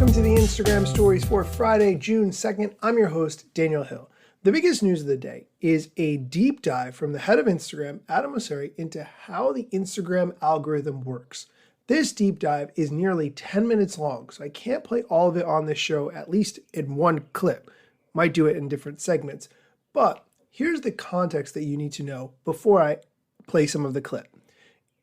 Welcome to the Instagram Stories for Friday, June 2nd. I'm your host, Daniel Hill. The biggest news of the day is a deep dive from the head of Instagram, Adam Mosseri, into how the Instagram algorithm works. This deep dive is nearly 10 minutes long, so I can't play all of it on this show, at least in one clip. Might do it in different segments. But here's the context that you need to know before I play some of the clip.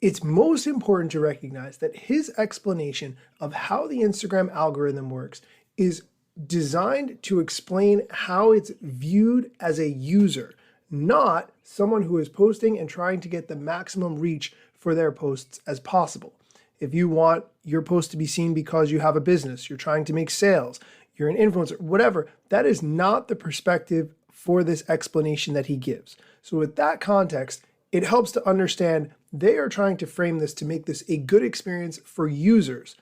It's most important to recognize that his explanation of how the Instagram algorithm works is designed to explain how it's viewed as a user, not someone who is posting and trying to get the maximum reach for their posts as possible. If you want your post to be seen because you have a business, you're trying to make sales, you're an influencer, whatever, that is not the perspective for this explanation that he gives. So with that context, it helps to understand they are trying to frame this to make this a good experience for users,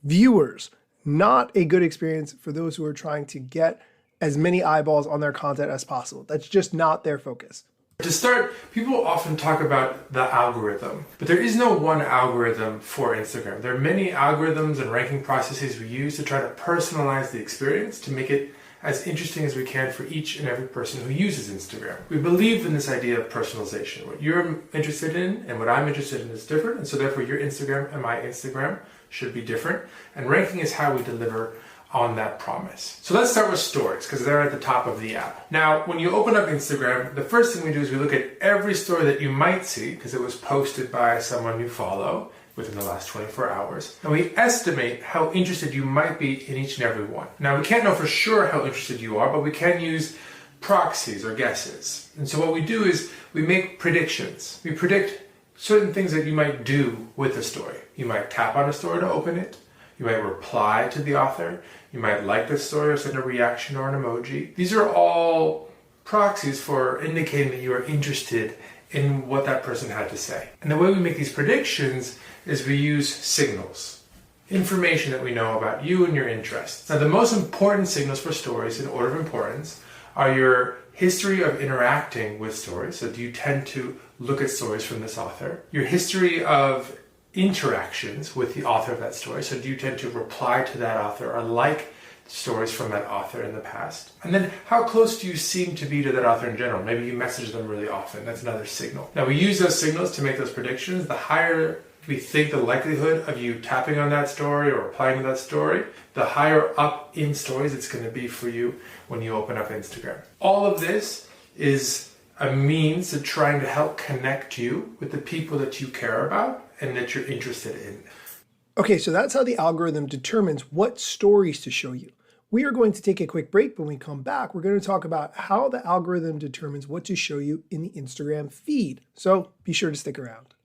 viewers, not a good experience for those who are trying to get as many eyeballs on their content as possible. That's just not their focus. To start, people often talk about the algorithm, but there is no one algorithm for Instagram. There are many algorithms and ranking processes we use to try to personalize the experience to make it as interesting as we can for each and every person who uses Instagram. We believe in this idea of personalization. What you're interested in and what I'm interested in is different, and so therefore your Instagram and my Instagram should be different, and ranking is how we deliver on that promise. So let's start with stories, because they're at the top of the app. Now, when you open up Instagram, the first thing we do is we look at every story that you might see, because it was posted by someone you follow within the last 24 hours. And we estimate how interested you might be in each and every one. Now, we can't know for sure how interested you are, but we can use proxies or guesses. And so what we do is we make predictions. We predict certain things that you might do with a story. You might tap on a story to open it. You might reply to the author. You might like the story or send a reaction or an emoji. These are all proxies for indicating that you are interested in what that person had to say. And the way we make these predictions is we use signals, information that we know about you and your interests. Now, the most important signals for stories in order of importance are your history of interacting with stories. So do you tend to look at stories from this author? Your history of interactions with the author of that story. So do you tend to reply to that author or like stories from that author in the past? And then how close do you seem to be to that author in general? Maybe you message them really often. That's another signal. Now, we use those signals to make those predictions. The higher we think the likelihood of you tapping on that story or replying to that story, the higher up in stories it's going to be for you when you open up Instagram. All of this is a means of trying to help connect you with the people that you care about and that you're interested in. Okay, so that's how the algorithm determines what stories to show you. We are going to take a quick break. When we come back, we're going to talk about how the algorithm determines what to show you in the Instagram feed. So be sure to stick around.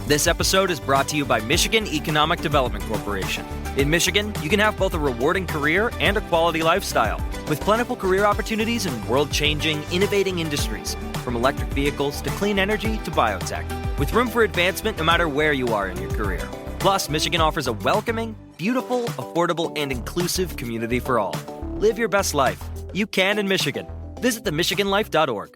This episode is brought to you by Michigan Economic Development Corporation. In Michigan, you can have both a rewarding career and a quality lifestyle, with plentiful career opportunities in world-changing, innovating industries, from electric vehicles to clean energy to biotech, with room for advancement no matter where you are in your career. Plus, Michigan offers a welcoming, beautiful, affordable, and inclusive community for all. Live your best life. You can in Michigan. Visit themichiganlife.org.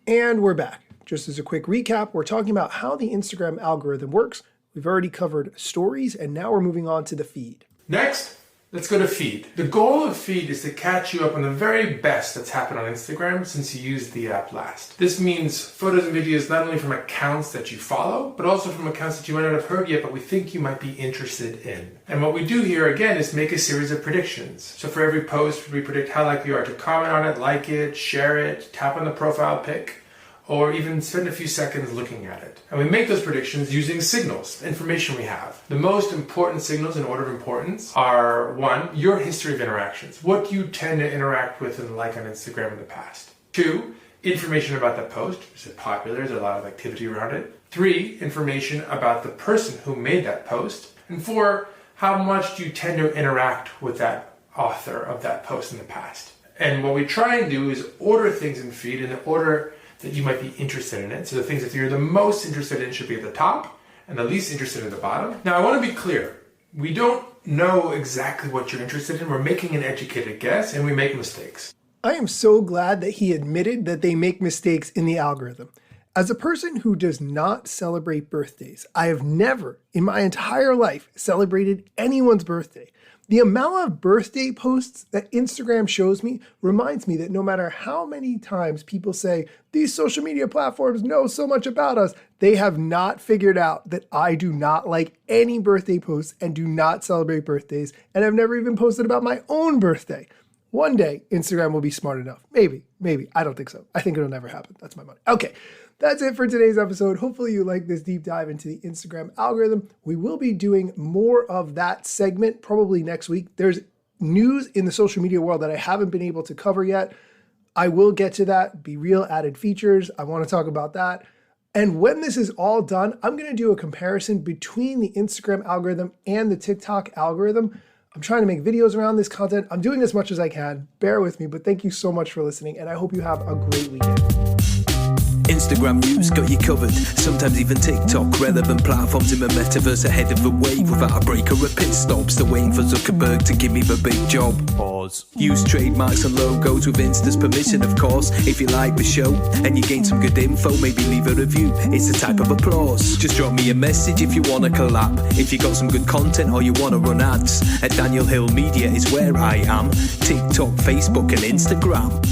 And we're back. Just as a quick recap, we're talking about how the Instagram algorithm works. We've already covered stories, and now we're moving on to the feed. Next, let's go to feed. The goal of feed is to catch you up on the very best that's happened on Instagram since you used the app last. This means photos and videos not only from accounts that you follow, but also from accounts that you might not have heard yet, but we think you might be interested in. And what we do here, again, is make a series of predictions. So for every post, we predict how likely you are to comment on it, like it, share it, tap on the profile pic, or even spend a few seconds looking at it. And we make those predictions using signals, information we have. The most important signals in order of importance are, 1, your history of interactions. What do you tend to interact with and like on Instagram in the past? 2, information about that post. Is it popular? Is there a lot of activity around it? 3, information about the person who made that post. And 4, how much do you tend to interact with that author of that post in the past? And what we try and do is order things in feed in the order that you might be interested in it. So the things that you're the most interested in should be at the top and the least interested at the bottom. Now, I want to be clear. We don't know exactly what you're interested in. We're making an educated guess and we make mistakes. I am so glad that he admitted that they make mistakes in the algorithm. As a person who does not celebrate birthdays, I have never in my entire life celebrated anyone's birthday. The amount of birthday posts that Instagram shows me reminds me that no matter how many times people say, these social media platforms know so much about us, they have not figured out that I do not like any birthday posts and do not celebrate birthdays, and I've never even posted about my own birthday. One day, Instagram will be smart enough. Maybe. I don't think so. I think it'll never happen. That's my money. Okay. That's it for today's episode. Hopefully you like this deep dive into the Instagram algorithm. We will be doing more of that segment probably next week. There's news in the social media world that I haven't been able to cover yet. I will get to that. Be Real added features. I want to talk about that. And when this is all done, I'm going to do a comparison between the Instagram algorithm and the TikTok algorithm. I'm trying to make videos around this content. I'm doing as much as I can. Bear with me, but thank you so much for listening, and I hope you have a great weekend. Instagram news got you covered, sometimes even TikTok. Relevant platforms in the metaverse ahead of the wave, without a break or a pit stop. Still waiting for Zuckerberg to give me the big job. Pause. Use trademarks and logos with Insta's permission, of course. If you like the show and you gain some good info, maybe leave a review. It's a type of applause. Just drop me a message if you want to collab. If you got some good content or you want to run ads, at Daniel Hill Media is where I am. TikTok, Facebook and Instagram.